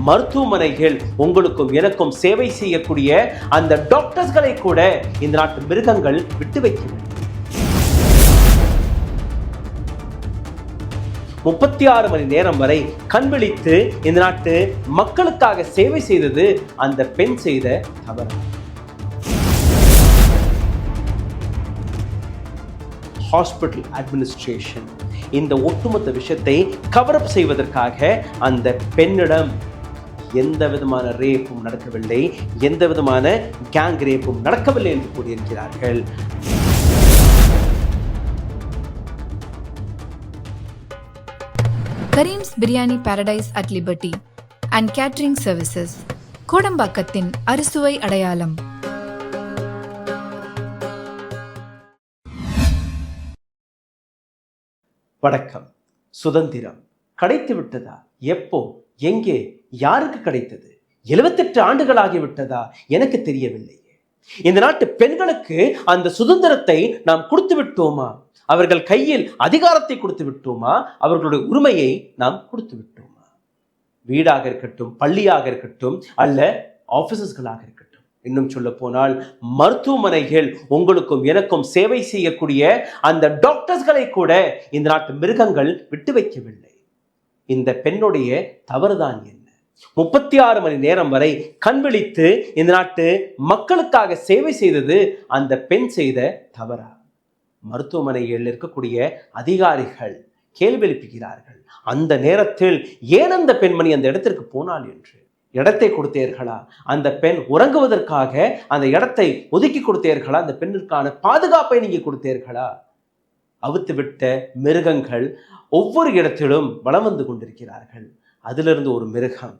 மருத்துவமனைகள் உங்களுக்கும் எனக்கும் சேவை செய்யக்கூடிய அந்த டாக்டர்ஸ்களை கூட இந்த நாட்டு மிருகங்கள் விட்டு வைக்கிறது. 36 மணி நேரம் வரை கண் விழித்து இந்த நாட்டு மக்களுக்காக சேவை செய்தது அந்த பெண் செய்த தவறு. ஹாஸ்பிட்டல் அட்மினிஸ்ட்ரேஷன் இந்த ஒட்டுமொத்த விஷயத்தை கவர் அப் செய்வதற்காக அந்த பெண்ணிடம் எந்த விதமான ரேப்பும் நடக்கவில்லை, எந்த விதமான கேங் ரேப்பும் நடக்கவில்லை என்று கூறியிருக்கிறார்கள். Kareem's biryani paradise at liberty and catering services, கோடம்பாக்கத்தின் அறுசுவை அடையாளம். வணக்கம். சுதந்திரம் கிடைத்து விட்டதா? எப்போ, எங்கே, யாருக்கு கிடைத்தது? 78 ஆண்டுகள் ஆகிவிட்டதா? எனக்கு தெரியவில்லையே. இந்த நாட்டு பெண்களுக்கு அந்த சுதந்திரத்தை நாம் கொடுத்து விட்டோமா? அவர்கள் கையில் அதிகாரத்தை கொடுத்து விட்டோமா? அவர்களுடைய உரிமையை நாம் கொடுத்து விட்டோமா? வீடாக இருக்கட்டும், பள்ளியாக இருக்கட்டும், அல்ல ஆபீசஸ்களாக இருக்கட்டும், இன்னும் சொல்ல போனால் மருத்துவமனைகள் உங்களுக்கும் எனக்கும் சேவை செய்யக்கூடிய அந்த டாக்டர்ஸ்களை கூட இந்த நாட்டு மிருகங்கள் விட்டு வைக்கவில்லை. இந்த பெண்ணுடைய தவறுதான் என்ன? 36 மணி நேரம் வரை கண் விழித்து இந்த நாட்டு மக்களுக்காக சேவை செய்தது அந்த பெண் செய்த தவறா? மருத்துவமனையில் இருக்கக்கூடிய அதிகாரிகள் கேள்வி எழுப்புகிறார்கள், அந்த நேரத்தில் ஏன் அந்த பெண்மணி அந்த இடத்திற்கு போனாள் என்று. இடத்தை கொடுத்தீர்களா? அந்த பெண் உறங்குவதற்காக அந்த இடத்தை ஒதுக்கி கொடுத்தீர்களா? அந்த பெண்ணிற்கான பாதுகாப்பை நீங்க கொடுத்தீர்களா? அவுத்து விட்ட மிருகங்கள் ஒவ்வொரு இடத்திலும் வலம் வந்து கொண்டிருக்கிறார்கள். அதிலிருந்து ஒரு மிருகம்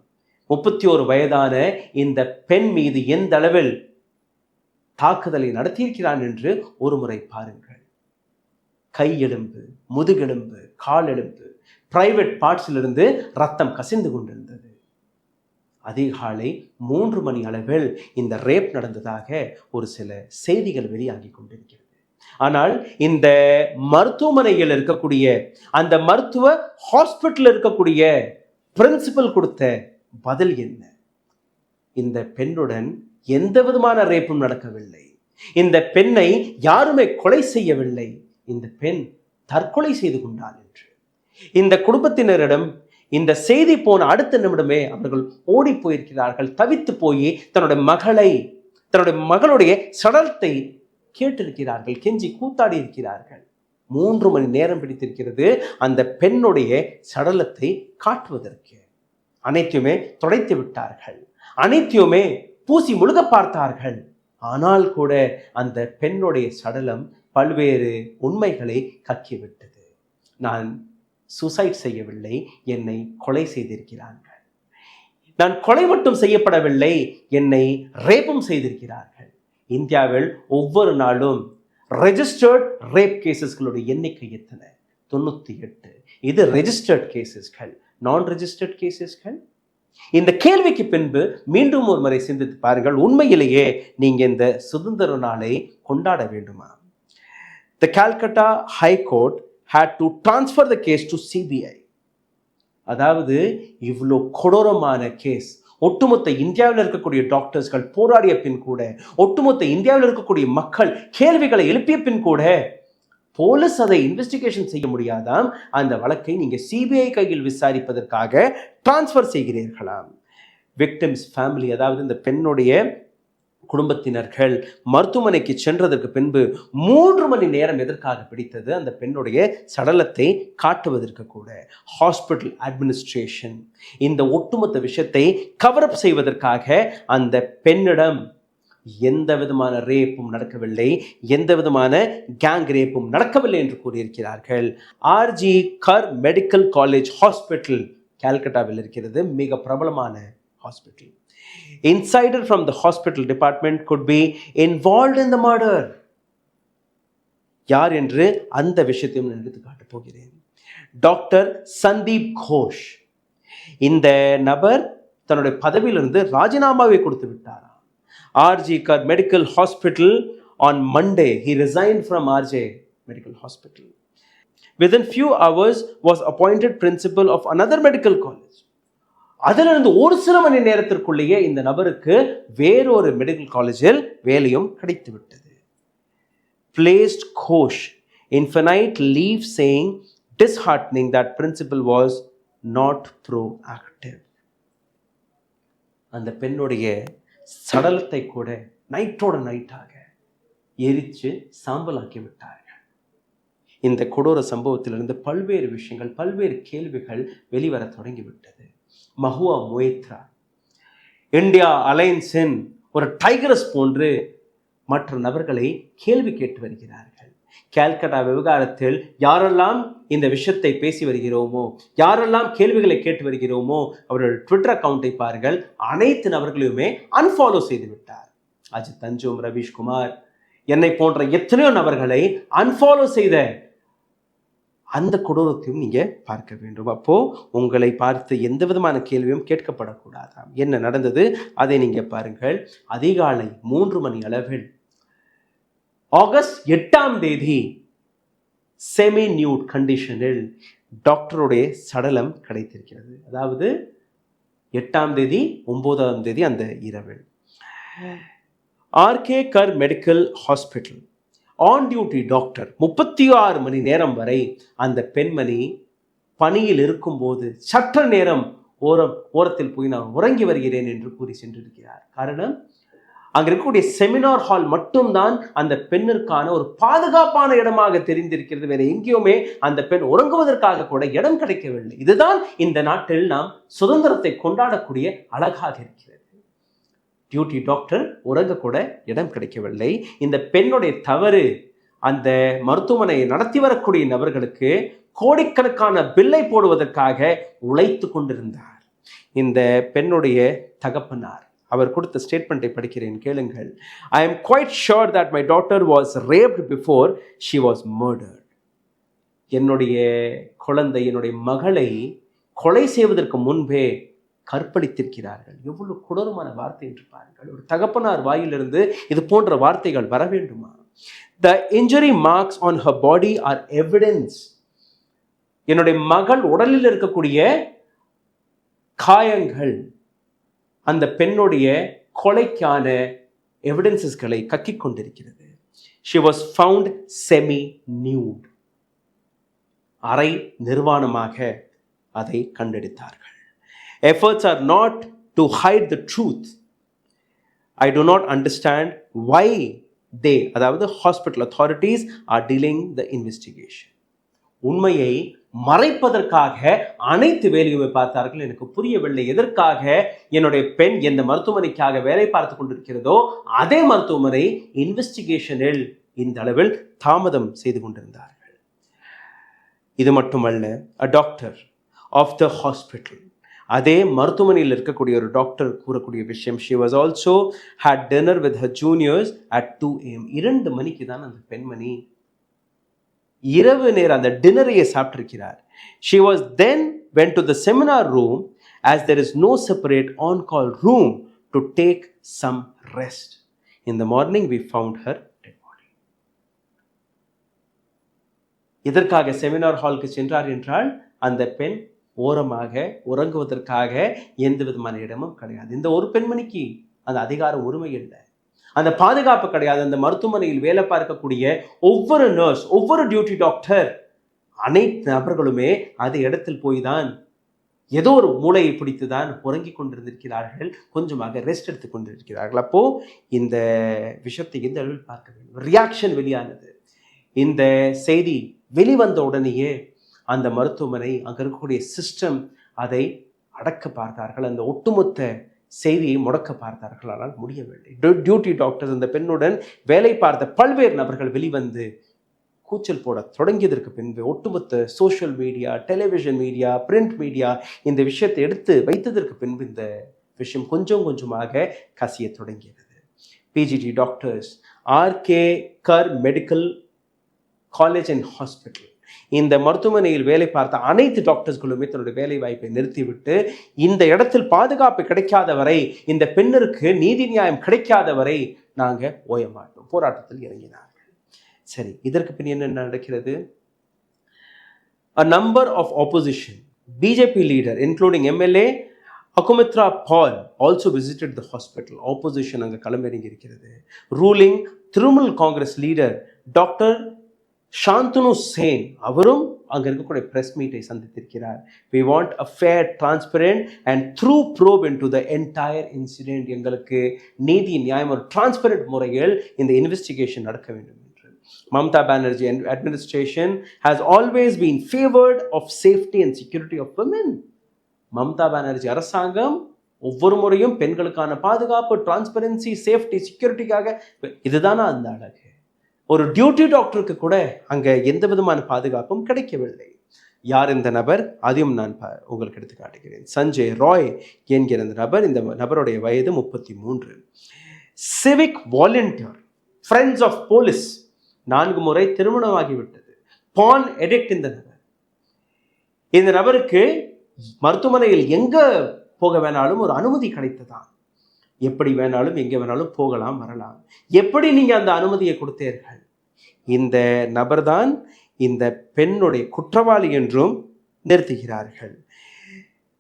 31 வயதான இந்த பெண் மீது எந்த அளவில் தாக்குதலை நடத்தியிருக்கிறான் என்று ஒரு முறை பாருங்கள். கை எலும்பு, முதுகெலும்பு, கால் எலும்பு, பிரைவேட் பார்ட்ஸிலிருந்து ரத்தம் கசிந்து கொண்டிருந்தது. அதிகாலை 3 மணி அளவில் இந்த ரேப் நடந்ததாக ஒரு சில செய்திகள் வெளியாகி கொண்டிருக்கிறது. ஆனால் இந்த மருத்துவமனையில் இருக்கக்கூடிய அந்த மருத்துவ ஹாஸ்பிட்டல் இருக்கக்கூடிய பிரின்சிபல் கொடுத்த பதில் என்ன? இந்த பெண்ணுடன் எந்த விதமான ரேப்பும் நடக்கவில்லை. இந்த பெண்ணை யாருமே கொலை செய்யவில்லை. இந்த பெண் தற்கொலை செய்து கொண்டாள் என்று இந்த குடும்பத்தினரிடம் இந்த செய்தி போன அடுத்த நிமிடமே அவர்கள் ஓடி போயிருக்கிறார்கள். தவித்து போய் தன்னுடைய மகளுடைய சடலத்தை கேட்டிருக்கிறார்கள், கெஞ்சி கூத்தாடி இருக்கிறார்கள். 3 மணி நேரம் பிடித்திருக்கிறது அந்த பெண்ணுடைய சடலத்தை காட்டுவதற்கு. அனைத்தையுமே துடைத்து விட்டார்கள், அனைத்தையுமே பூசி முழுக பார்த்தார்கள். ஆனால் கூட அந்த பெண்ணுடைய சடலம் பல்வேறு உண்மைகளை கக்கிவிட்டது. நான் சூசைட் செய்யவில்லை, என்னை கொலை செய்திருக்கிறார்கள். நான் கொலை மட்டும் செய்யப்படவில்லை, என்னை ரேப்பும் செய்திருக்கிறார்கள். இந்தியாவில் ஒவ்வொரு நாளும் ரெஜிஸ்டர்ட் ரேப் கேசஸ்களுடைய எண்ணிக்கை எத்தனை? 98. இது ரெஜிஸ்டர்ட் கேசஸ்கள். நான் ரெஜிஸ்டர்ட் கேசஸ்கள். இந்த கேள்விக்கு பின்பு மீண்டும் ஒரு முறை சிந்தித்து பாருங்கள். உண்மையிலேயே நீங்க இந்த சுதந்திர நாளை கொண்டாட வேண்டுமா? The Calcutta High Court had to transfer the case to CBI. அதாவது இவ்வளோ கொடூரமான கேஸ் ஒட்டுமொத்த இந்தியாவில் இருக்கக்கூடிய டாக்டர்ஸ்கள் போராடிய பின் கூட, ஒட்டுமொத்த இந்தியாவில் இருக்கக்கூடிய மக்கள் கேள்விகளை எழுப்பிய பின் கூட போலீஸ் அதை இன்வெஸ்டிகேஷன் செய்ய முடியாதாம். அந்த வழக்கை நீங்க சிபிஐ கையில் விசாரிப்பதற்காக டிரான்ஸ்ஃபர் செய்கிறீர்களாம். விக்டிம்ஸ் ஃபேமிலி, அதாவது இந்த பெண்ணுடைய குடும்பத்தினர்கள் மருத்துவமனைக்கு சென்றதற்கு பின்பு 3 மணி நேரம் எதற்காக பிடித்தது? அந்த பெண்ணுடைய சடலத்தை காட்டுவதற்கு கூட. ஹாஸ்பிட்டல் அட்மினிஸ்ட்ரேஷன் இந்த ஒட்டுமொத்த விஷயத்தை கவர் அப் செய்வதற்காக அந்த பெண்ணிடம் எந்த விதமான ரேப்பும் நடக்கவில்லை, எந்த விதமான கேங் ரேப்பும் நடக்கவில்லை என்று கூறியிருக்கிறார்கள். RJ Kar medical college hospital கல்கட்டாவில் இருக்கிறது, மிக பிரபலமான hospital. Insider from the hospital department could be involved in the murder. யார் என்று அந்த விஷயத்தையும் நான் எடுத்து காட்டப் போகிறேன். டாக்டர் சந்தீப் கோஷ், இந்த நபர் தன்னுடைய பதவியிலிருந்து ராஜினாமாவை கொடுத்து விட்டார். RG Kar medical hospital on Monday he resigned from RJ Medical Hospital. Within few hours was appointed principal of another medical college. அதிலிருந்து ஒரு சில மணி நேரத்திற்குள்ளேயே இந்த நபருக்கு வேறொரு மெடிக்கல் காலேஜில் வேலையும் கிடைத்து விட்டது. Placed Ghosh, infinite leave saying disheartening that principal was not proactive. அந்த பெண்ணுடைய சடலத்தை கூட நைட்டோட நைட்டாக எரித்து சாம்பலாக்கி விட்டார்கள். இந்த கொடூர சம்பவத்திலிருந்து பல்வேறு விஷயங்கள், பல்வேறு கேள்விகள் வெளிவர தொடங்கிவிட்டது. மஹுவா மொய்த்ரா இந்தியா அலையன்ஸின் ஒரு டைகரஸ் போன்று மற்ற நபர்களை கேள்வி கேட்டு வருகிறார்கள். கால்கட்டா விவகாரத்தில் யாரெல்லாம் இந்த விஷயத்தை பேசி வருகிறோமோ, யாரெல்லாம் கேள்விகளை கேட்டு வருகிறோமோ, அவர்கள் ட்விட்டர் அக்கௌண்டை பாருங்கள், அனைத்து நபர்களையுமே அன்ஃபாலோ செய்து விட்டார். அஜித் அஞ்சும், ரவீஷ்குமார், என்னை போன்ற எத்தனையோ நபர்களை அன்ஃபாலோ செய்த அந்த கொடூரத்தையும் நீங்க பார்க்க வேண்டும். அப்போ உங்களை பார்த்து எந்த விதமான கேள்வியும் கேட்கப்படக்கூடாதாம். என்ன நடந்தது அதை நீங்க பாருங்கள். அதிகாலை 3 மணி அளவில் ஆகஸ்ட் 8ஆம் தேதி செமி நியூட் கண்டிஷனில் டாக்டருடைய சடலம் கிடைத்திருக்கிறது. அதாவது 8ஆம் தேதி 9ஆம் தேதி அந்த இரவில் RK Kar medical hospital on duty doctor 36 மணி நேரம் வரை அந்த பெண்மணி பணியில் இருக்கும்போது சற்று நேரம் ஓரத்தில் போய் நான் உறங்கி வருகிறேன் என்று கூறி சென்றிருக்கிறார். காரணம், அங்க இருக்கக்கூடிய செமினார் ஹால் மட்டும்தான் அந்த பெண்ணிற்கான ஒரு பாதுகாப்பான இடமாக தெரிந்திருக்கிறது. வேற எங்கேயுமே அந்த பெண் உறங்குவதற்காக கூட இடம் கிடைக்கவில்லை. இதுதான் இந்த நாட்டில் நாம் சுதந்திரத்தை கொண்டாடக்கூடிய அழகாக இருக்கிறது. டியூட்டி டாக்டர் உறங்க கூட இடம் கிடைக்கவில்லை. இந்த பெண்ணுடைய தவறு அந்த மருத்துவமனையை நடத்தி வரக்கூடிய நபர்களுக்கு கோடிக்கணக்கான பில்லை போடுவதற்காக உழைத்து கொண்டிருந்தார். இந்த பெண்ணுடைய தகப்பனார் அவர் கொடுத்த ஸ்டேட்மெண்ட்டை படிக்கிறேன், கேளுங்கள். I am quite sure that my daughter was raped before she was murdered. என்னுடைய குழந்தை, என்னுடைய மகளை கொலை செய்வதற்கு முன்பே கற்பழித்திருக்கிறார்கள். எவ்வளவு கொடூரமான வார்த்தை என்று பாருங்கள். ஒரு தகப்பனார் வாயிலிருந்து இது போன்ற வார்த்தைகள் வர வேண்டுமா? The injury marks on her body are evidence. என்னுடைய மகள் உடலில் இருக்கக்கூடிய காயங்கள் அந்த பெண்ணுடைய கொலைக்கான எவிடன்சஸ்களை கக்கிக் கொண்டிருக்கிறது. She was found semi nude. அரை நிர்வாணமாக அதை கண்டெடுத்தார்கள். Efforts are not to hide the truth. I do not understand why they, அதாவது hospital authorities, are delaying the investigation. உண்மையை மறைப்பதற்காக அனைத்து வேலையுமே பார்த்தார்கள். எனக்கு புரியவில்லை, எதற்காக என்னுடைய பெண் எந்த மருத்துவமனைக்காக வேலை பார்த்து கொண்டிருக்கிறதோ அதே மருத்துவமனை இன்வெஸ்டிகேஷனில் இந்த அளவில் தாமதம் செய்து கொண்டிருந்தார்கள். இது மட்டுமல்ல, a doctor of the hospital, அதே மருத்துவமனையில் இருக்கக்கூடிய ஒரு டாக்டர் கூறக்கூடிய விஷயம், she was also had dinner with her juniors at 2 AM. 2 மணிக்கு தான் அந்த பெண்மணி இரவு நேரம் அந்த டின்னரையை சாப்பிட்டிருக்கிறார். She was then went to the seminar room as there is no separate on-call room to take some rest. In the morning we found her dead body. இதற்காக seminar ஹாலுக்கு சென்றார் என்றால் அந்த பெண் ஓரமாக உறங்குவதற்காக எந்த விதமான இடமும் கிடையாது. இந்த ஒரு பெண்மணிக்கு அந்த அதிகார உரிமை இல்லை, அந்த பாதுகாப்பு கிடையாது. அந்த மருத்துவமனையில் வேலை பார்க்கக்கூடிய ஒவ்வொரு நர்ஸ், ஒவ்வொரு டியூட்டி டாக்டர், அனைத்து நபர்களுமே அது இடத்தில் போய் தான் ஏதோ ஒரு மூளையை பிடித்து தான் உறங்கி கொண்டிருந்திருக்கிறார்கள், கொஞ்சமாக ரெஸ்ட் எடுத்து கொண்டிருக்கிறார்கள். அப்போ இந்த விஷயத்தை எந்த அளவில் பார்க்க வேண்டும். ரியாக்ஷன் வெளியானது. இந்த செய்தி வெளிவந்த உடனேயே அந்த மருத்துவமனை, அங்கே இருக்கக்கூடிய சிஸ்டம் அதை அடக்க பார்த்தார்கள். அந்த ஒட்டுமொத்த செய்தியை முடக்க பார்த்தார்கள், ஆனால் முடியவில்லை. டியூட்டி டாக்டர்ஸ், அந்த பெண்ணுடன் வேலை பார்த்த பல்வேறு நபர்கள் வெளிவந்து கூச்சல் போட தொடங்கியதற்கு பின்பு ஒட்டுமொத்த social media, television media, print media இந்த விஷயத்தை எடுத்து வைத்ததற்கு பின்பு இந்த விஷயம் கொஞ்சம் கொஞ்சமாக கசிய தொடங்கியது. PGT doctors, RK Kar medical college and hospital, இந்த மருத்துவமனையில் வேலை பார்த்த அனைத்து டாக்டர்ஸ்களுமே தன்னுடைய வேலை வாய்ப்பை நிறுத்திவிட்டு இந்த இடத்தில் பாதுகாப்பு கிடைக்காத வரை, இந்த பெண்ணிற்கு நீதி நியாயம் கிடைக்காத வரை நாங்கள் ஓய மாட்டோம், போராட்டத்தில் இறங்கினார்கள். சரி, இதற்கு பின் என்ன நடக்கிறது? A number of opposition BJP leader including MLA Agnimitra Paul also visited the hospital. Opposition அங்கே களமிறங்கி இருக்கிறது. Ruling Trinamool Congress leader doctor Santanu Sen அவரும் அங்கே இருக்கக்கூடிய பிரஸ் மீட்டை சந்தித்திருக்கிறார். we want a fair, transparent and true probe into the entire incident. எங்களுக்கு நீதி நியாயம் ஒரு டிரான்ஸ்பரண்ட் முறையில் இந்த இன்வெஸ்டிகேஷன் நடக்க வேண்டும் என்று. Mamata Banerjee administration has always been favored of safety and security of women. Mamata Banerjee அரசாங்கம் ஒவ்வொரு முறையும் பெண்களுக்கான பாதுகாப்பு, டிரான்ஸ்பரன்சி, சேஃப்டி, செக்யூரிட்டிக்காக. இதுதானா அந்த அழகு? ஒரு டியூட்டி டாக்டருக்கு கூட அங்கே எந்த விதமான பாதுகாப்பும் கிடைக்கவில்லை. யார் இந்த நபர்? அதையும் நான் உங்களுக்கு எடுத்து காட்டுகிறேன். சஞ்சய் ராய் என்கிற இந்த நபர். இந்த நபருடைய வயது 33. Civic volunteer, friends of police, 4 முறை திருமணமாகிவிட்டது. பான் எடிக்ட் இந்த நபர். இந்த நபருக்கு மருத்துவமனையில் எங்க போக வேணாலும் ஒரு அனுமதி கிடைத்ததா? எப்படி வேணாலும் எங்கே வேணாலும் போகலாம் வரலாம். எப்படி நீங்க அந்த அனுமதியை கொடுத்தீர்கள்? இந்த நபர்தான் இந்த பெண்ணுடைய குற்றவாளி என்றும் நிறுத்துகிறார்கள்.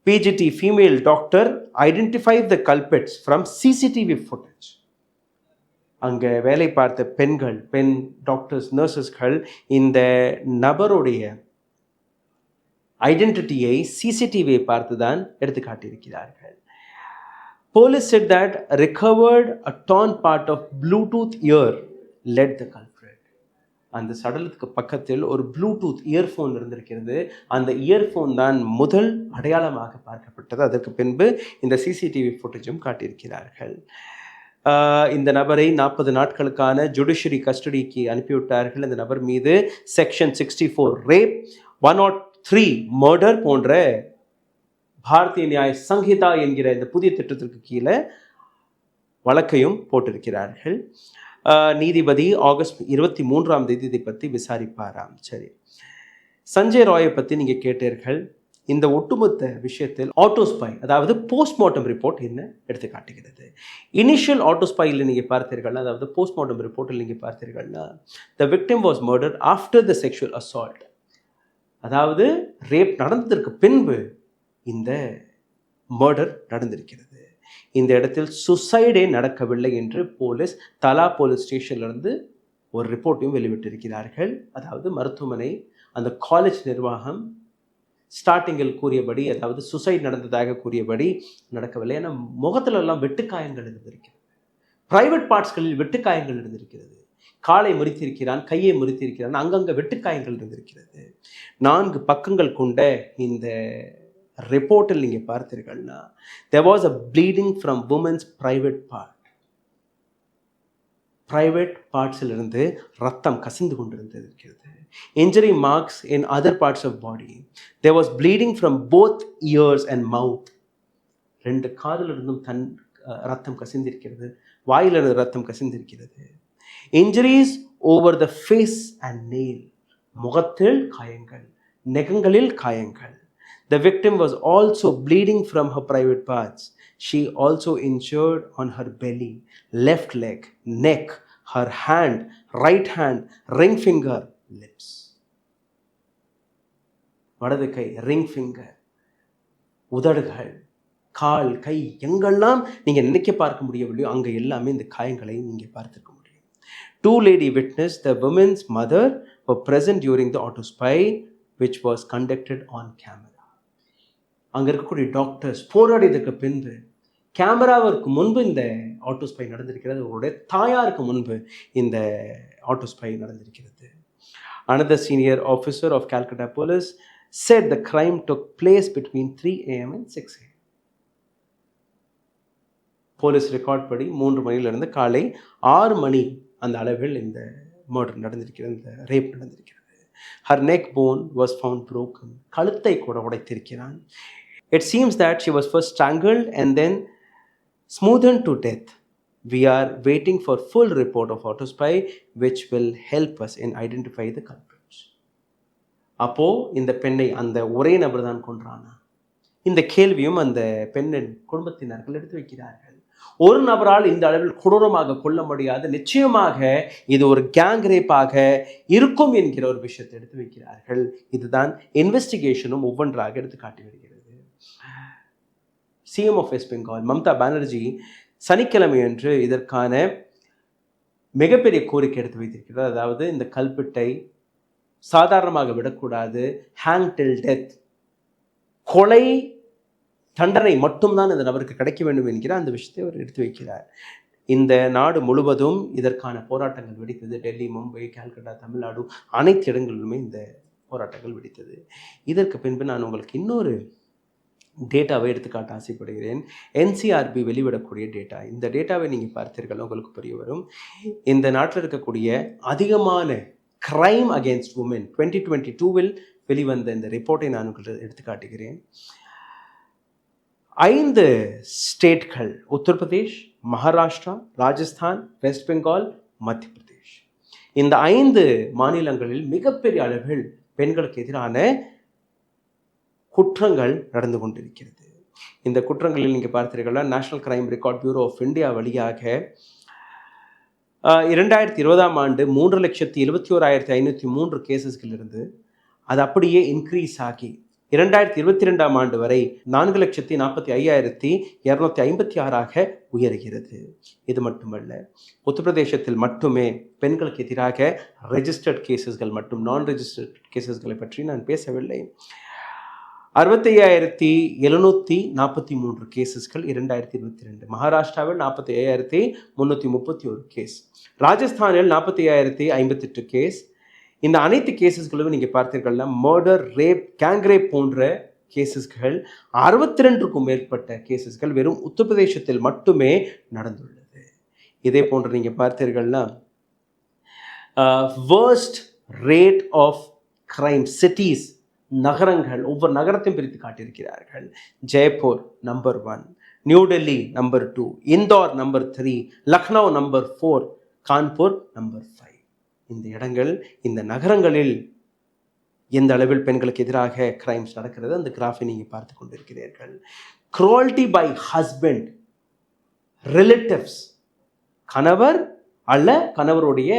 PGT female doctor identified the culprits from CCTV footage. அங்க வேலை பார்த்த பெண் டாக்டர்ஸ், நர்சஸ்கள் இந்த நபருடைய ஐடென்டிட்டியை சிசிடிவியை பார்த்துதான் எடுத்து காட்டியிருக்கிறார்கள். Police said that recovered a torn part of Bluetooth ear led the culprit. அந்த சடலத்துக்கு பக்கத்தில் ஒரு ப்ளூடூத் இயர்ஃபோன் இருந்திருக்கிறது. அந்த இயர்ஃபோன் தான் முதல் அடையாளமாக பார்க்கப்பட்டது. அதற்கு பின்பு இந்த சிசிடிவி ஃபுட்டேஜும் காட்டியிருக்கிறார்கள். இந்த நபரை 40 நாட்களுக்கான ஜுடிஷியரி கஸ்டடிக்கு அனுப்பிவிட்டார்கள். இந்த நபர் மீது செக்ஷன் 64 ரேப், 103 மர்டர் போன்ற பாரதிய நியாய சங்கீதா என்கிற இந்த புதிய திட்டத்திற்கு கீழே வழக்கையும் போட்டிருக்கிறார்கள். நீதிபதி ஆகஸ்ட் 23ஆம் தேதி இதை பற்றி விசாரிப்பாராம். சரி, சஞ்சய் ராயை பற்றி நீங்கள் கேட்டீர்கள். இந்த ஒட்டுமொத்த விஷயத்தில் ஆட்டோஸ்பை, அதாவது போஸ்ட்மார்ட்டம் ரிப்போர்ட் என்ன எடுத்து காட்டுகிறது? இனிஷியல் ஆட்டோஸ்பையில் நீங்கள் பார்த்தீர்கள், அதாவது போஸ்ட்மார்ட்டம் ரிப்போர்ட்டில் நீங்கள் பார்த்தீர்கள்னா, the victim was murdered after the sexual assault. அதாவது ரேப் நடந்ததற்கு பின்பு இந்த மர்டர் நடந்திருக்கிறது. இந்த இடத்தில் சுசைடே நடக்கவில்லை என்று போலீஸ் தலா போலீஸ் ஸ்டேஷன்லேருந்து ஒரு ரிப்போர்ட்டையும் வெளியிட்டிருக்கிறார்கள். அதாவது மருத்துவமனை, அந்த காலேஜ் நிர்வாகம் ஸ்டார்டிங்கில் கூறியபடி, அதாவது சுசைட் நடந்ததாக கூறியபடி நடக்கவில்லை. ஏன்னா முகத்திலெல்லாம் வெட்டுக்காயங்கள் இருந்திருக்கிறது, பிரைவேட் பார்ட்ஸ்களில் வெட்டுக்காயங்கள் இருந்திருக்கிறது. காலை முறித்திருக்கிறான், கையை முறித்திருக்கிறான், அங்கங்கே வெட்டுக்காயங்கள் இருந்திருக்கிறது. 4 பக்கங்கள் கொண்ட இந்த ரிப்போர்ட்டில் நீங்கள் பார்த்தீர்கள்னா, there was a bleeding from women's private part. private பார்ட்ஸிலிருந்து ரத்தம் கசிந்து கொண்டிருந்திருக்கிறது. injury marks in other parts of body. there was bleeding from both ears and mouth. 2 காதிலிருந்தும் ரத்தம் கசிந்திருக்கிறது, வாயிலிருந்து ரத்தம் கசிந்திருக்கிறது. injuries over the face and nail. முகத்தில் காயங்கள், நெகங்களில் காயங்கள். The victim was also bleeding from her private parts. She also injured on her belly, left leg, neck, her hand, right hand, ring finger, lips. வலது கை, ring finger, உதடுகள், கால், கை, எங்கெல்லாம் நீங்கள் நினைக்க பார்க்க முடியவில்லையோ அங்கே எல்லாமே இந்த காயங்களை நீங்கள் பார்த்துக்க முடியும். 2 lady witness, the woman's mother, were present during the autopsy which was conducted on camera. அங்கே இருக்கக்கூடிய டாக்டர்ஸ் போராடியதுக்கு பின்பு, கேமராவிற்கு முன்பு இந்த ஆட்டோஸ்பை நடந்திருக்கிறது. அவருடைய தாயாருக்கு முன்பு இந்த ஆட்டோஸ்பை நடந்திருக்கிறது. Another senior officer of Calcutta Police said the crime took place between 3 AM and 6 AM. Police record படி 3 மணிலிருந்து காலை 6 மணி அந்த அளவில் இந்த மர்டர் நடந்திருக்கிறது, இந்த ரேப் நடந்திருக்கிறது. Her neck bone was found broken. கழுத்தை கூட உடைத்திருக்கிறான். It seems that she was first strangled and then smoothed to death. We are waiting for full report of autopsy which will help us in identify the culprits. அப்போ இந்த பெண்ணை அந்த ஒரே நபர் தான் கொன்றானா? இந்த கேள்வியும் அந்த பெண்ணின் குடும்பத்தினர்கள் எடுத்து வைக்கிறார்கள். ஒரு நபரால் இந்த அளவில் கொடூரமாக கொல்ல முடியாது, நிச்சயமாக இது ஒரு கேங் ரேப்பாக இருக்கும் என்கிற ஒரு விஷயத்தை எடுத்து வைக்கிறார்கள். இதுதான் இன்வெஸ்டிகேஷனும் ஒவ்வொன்றாக எடுத்து காட்டி வருகிறது. சிஎம் ஆஃப் வெஸ்ட் பெங்கால் மம்தா பானர்ஜி சனிக்கிழமை அன்று இதற்கான மிகப்பெரிய கோரிக்கை எடுத்து வைத்திருக்கிறார். அதாவது இந்த கல்பிட்டை சாதாரணமாக விடக்கூடாது, ஹேங் டில் டெத், கொலை தண்டனை மட்டும்தான் இந்த நபருக்கு கிடைக்க வேண்டும் என்கிற அந்த விஷயத்தை அவர் எடுத்து வைக்கிறார். இந்த நாடு முழுவதும் இதற்கான போராட்டங்கள் வெடித்தது. டெல்லி, மும்பை, கால்கட்டா, தமிழ்நாடு அனைத்து இடங்களிலுமே இந்த போராட்டங்கள் வெடித்தது. இதற்கு பின்பு நான் உங்களுக்கு இன்னொரு டேட்டாவை எடுத்துக்காட்ட ஆசைப்படுகிறேன். என்சிஆர்பி வெளிவிடக்கூடிய டேட்டா. இந்த டேட்டாவை நீங்கள் பார்த்தீர்கள் உங்களுக்கு புரிய வரும். இந்த நாட்டில் இருக்கக்கூடிய அதிகமான கிரைம் அகேன்ஸ்ட் உமன் 2022 வெளிவந்த இந்த ரிப்போர்ட்டை நான் உங்களுக்கு எடுத்து காட்டுகிறேன். 5 ஸ்டேட்கள், உத்தரப்பிரதேஷ், மகாராஷ்டிரா, ராஜஸ்தான், வெஸ்ட் பெங்கால், மத்திய பிரதேஷ், இந்த 5 மாநிலங்களில் மிகப்பெரிய அளவில் பெண்களுக்கு எதிரான குற்றங்கள் நடந்து கொண்டிருக்கிறது. இந்த குற்றங்களில் நீங்கள் பார்த்தீர்களா, National Crime Record Bureau of India வழியாக 2020ஆம் ஆண்டு 3,71,503 கேசஸ்கள் இருந்து அது அப்படியே இன்க்ரீஸ் ஆகி 2022ஆம் ஆண்டு வரை 4,45,256 உயர்கிறது. இது மட்டுமல்ல, உத்தரப்பிரதேசத்தில் மட்டுமே பெண்களுக்கு எதிராக ரெஜிஸ்டர்ட் கேசஸ்கள் மற்றும் நான் ரெஜிஸ்டர்ட் கேசஸ்களை பற்றி நான் பேசவில்லை. 65,743 கேசஸ்கள் 2022. மகாராஷ்டிராவில் 45,331 கேஸ், ராஜஸ்தானில் 45,058 கேஸ். இந்த அனைத்து கேசஸ்களும் நீங்கள் பார்த்தீர்கள்னா மர்டர், ரேப், கேங்ரேப் போன்ற கேசஸ்கள் 62க்கும் மேற்பட்ட கேசஸ்கள் வெறும் உத்தரப்பிரதேசத்தில் மட்டுமே நடந்துள்ளது. இதே போன்று நீங்கள் பார்த்தீர்கள்னா worst rate of crime cities, நகரங்கள், ஒவ்வொரு நகரத்தையும் பிரித்து காட்டியிருக்கிறார்கள். Jaipur number 1, New Delhi number 2, Indore number 3, Lucknow number 4, Kanpur number 5. இந்த இடங்கள், இந்த நகரங்களில் எந்த அளவில் பெண்களுக்கு எதிராக கிரைம்ஸ் நடக்கிறது அந்த கிராஃபை நீங்கள் பார்த்து கொண்டிருக்கிறீர்கள். குரோல்டி பை ஹஸ்பண்ட், ரிலேட்டிவ்ஸ், கணவர் அல்ல கணவருடைய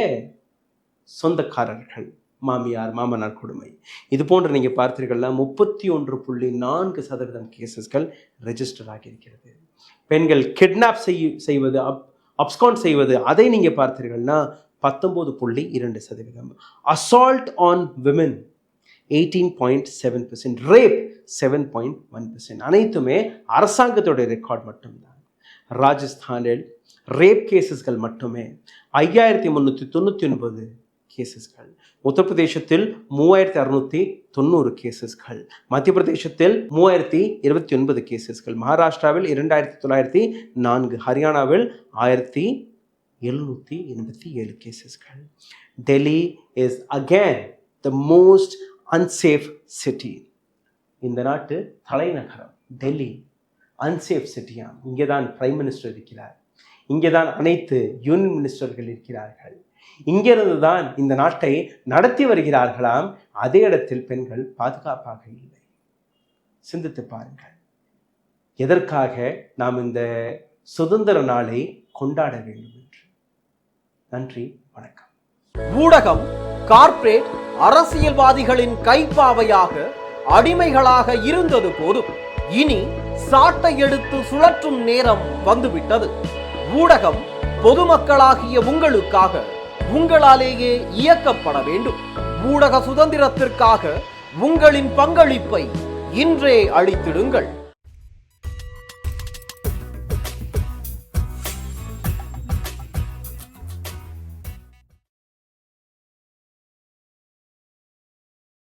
சொந்தக்காரர்கள், மாமியார், மாமனார் கொடுமை, இது போன்று நீங்கள் பார்த்தீர்கள்னா 31.4% கேசஸ்கள் ரெஜிஸ்டர் ஆகியிருக்கிறது. பெண்கள் கிட்னாப் செய்வது, அப்ஸ்காண்ட் செய்வது, அதை நீங்கள் பார்த்தீர்கள்னா 19.2%. Assault on women 18.7%, rape 7.1%. அனைத்துமே அரசாங்கத்துடைய ரெக்கார்ட் மட்டும்தான். ராஜஸ்தானில் ரேப் கேசஸ்கள் மட்டுமே 5,399 கேசஸ்கள், உத்தரப்பிரதேசத்தில் 3,690 கேசஸ்கள், மத்திய பிரதேசத்தில் 3,029 கேசஸ்கள், மகாராஷ்டிராவில் 2,904, ஹரியானாவில் 1,787 கேசஸ்கள். Delhi is again the most unsafe city. இந்த நாட்டு தலைநகரம் டெல்லி அன்சேஃப் சிட்டியாம். இங்கே தான் பிரைம் மினிஸ்டர் இருக்கிறார், இங்கே தான் அனைத்து யூனியன் மினிஸ்டர்கள் இருக்கிறார்கள், இங்கிருந்து தான் இந்த நாட்டை நடத்தி வருகிறார்களாம். அதே இடத்தில் பெண்கள் பாதுகாப்பாக இல்லை. சிந்தித்து பாருங்கள், எதற்காக நாம் இந்த சுதந்திர நாளை கொண்டாட வேண்டும் என்று. நன்றி, வணக்கம். ஊடகம் கார்ப்பரேட் அரசியல்வாதிகளின் கைப்பாவையாக, அடிமைகளாக இருந்தது போதும். இனி சாட்டை எடுத்து சுழற்றும் நேரம் வந்துவிட்டது. ஊடகம் பொதுமக்களாகிய உங்களுக்காக, உங்களாலேயே இயக்கப்பட வேண்டும். ஊடக சுதந்திரத்திற்காக உங்களின் பங்களிப்பை இன்றே அளித்திடுங்கள்.